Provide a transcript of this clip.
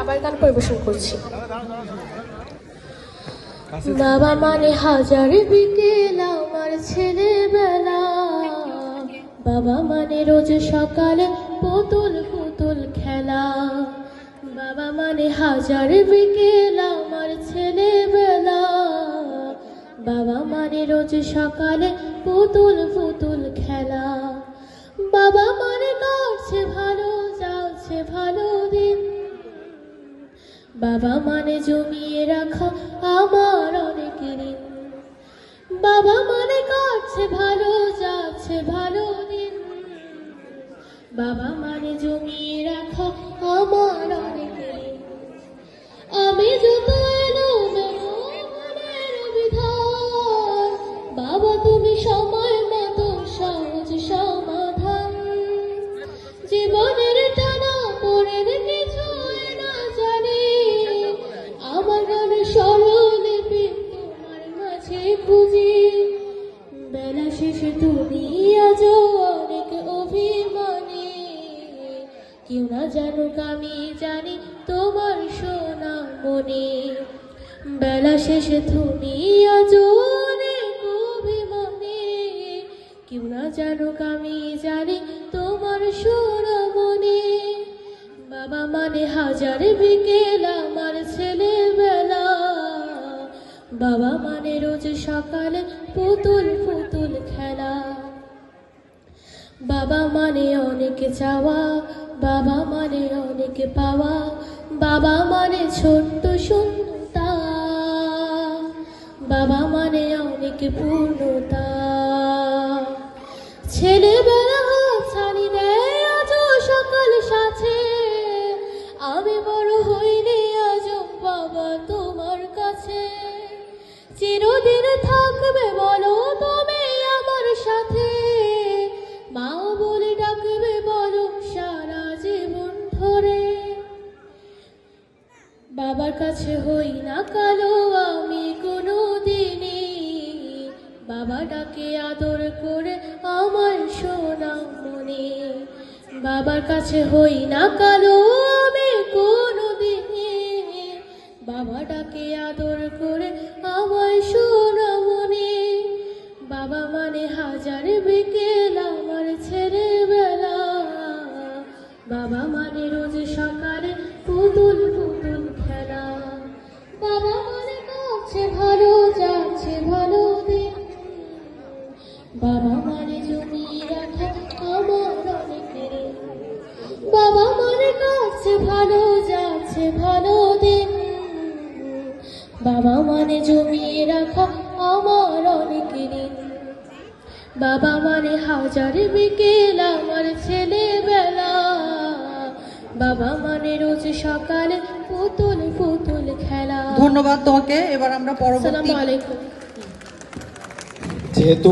বাবার গান পরিবেশন করছি। বাবা মানে হাজার বিকেল আমার ছেলেবেলা, বাবা মানে রোজ সকালে পুতুল পুতুল খেলা। বাবা মানে হাজার বিকেল আমার ছেলেবেলা, বাবা মানে রোজ সকালে পুতুল পুতুল খেলা। বাবা মানে কাটছে ভালো যাচ্ছে ভালো দিন, বাবা মানে জমিয়ে রাখা আমার অনেক ঋণ। বাবা মানে কাটছে ভালো যাচ্ছে ভালো দিন, বাবা মানে জমিয়ে রাখা আমার অনেক ঋণ। আমি যত এলো মনের বিধান, বাবা তুমি সময় মতো সহজ সমাধান। জীবনের টানা পড়ে কিছু না জানি, আমার গানে স্বরলিপি তোমার মাঝে খুঁজি। বেলা শেষে তুমি আজ অনেক অভিমানী, কেউ না জানুক আমি জানি তোমার সোনা মনে। বেলা শেষে তুমি আজ অনেক অভিমানী, কেউ না জানুক আমি জানি তোমার সোনা মনে। বাবা মানে হাজার বিকেল আমার ছেলেবেলা, বাবা মানে রোজ সকালে পুতুল পুতুল খেলা। বাবা মানে অনেক চাওয়া, বাবা মানে অনেক পাওয়া, বাবা মানে ছোট্ট শূন্যতা, বাবা মানে অনেক পূর্ণতা। ছেলেবেলা ছাড়ি দেয় আজ সকাল সাথে, আমি বড় হইনি আজ বাবা তোমার কাছে। চিরদিন থাকবে বলো তুমি আমার সাথে, মা বলে ডাকবে বলো সারা জীবন ধরে। বাবার কাছে হই না কালো আমি কোনো দিনই, বাবা ডাকে আদর করে আমার সোনা মনে। বাবার কাছে হই না কালো আমি কোনো দিনই, বাবা ডাকে আদর করে আমার সোনা মনে। বাবা মানে হাজার বিকেল আমার ছেলেবেলা, বাবা মানে রোজ সকালে পুতুল পুতুল খেলা। বাবা মানে কাছে ভালো যাচ্ছে ভালো দিন, বাবা মানে জমিয়ে রাখা আমার অনেক ঋণ। বাবা মানে কাছে ভালো যাচ্ছে ভালো দিন, বাবা মানে জমিয়ে রাখা আমার অনেক ঋণ। বাবা মানে হাজার বিকেল আমার ছেলেবেলা, বাবা মানে রোজ সকালে পুতুল পুতুল খেলা। ধন্যবাদ তোমাকে। এবার আমরা পরবর্তী। আসসালামু আলাইকুম। যেহেতু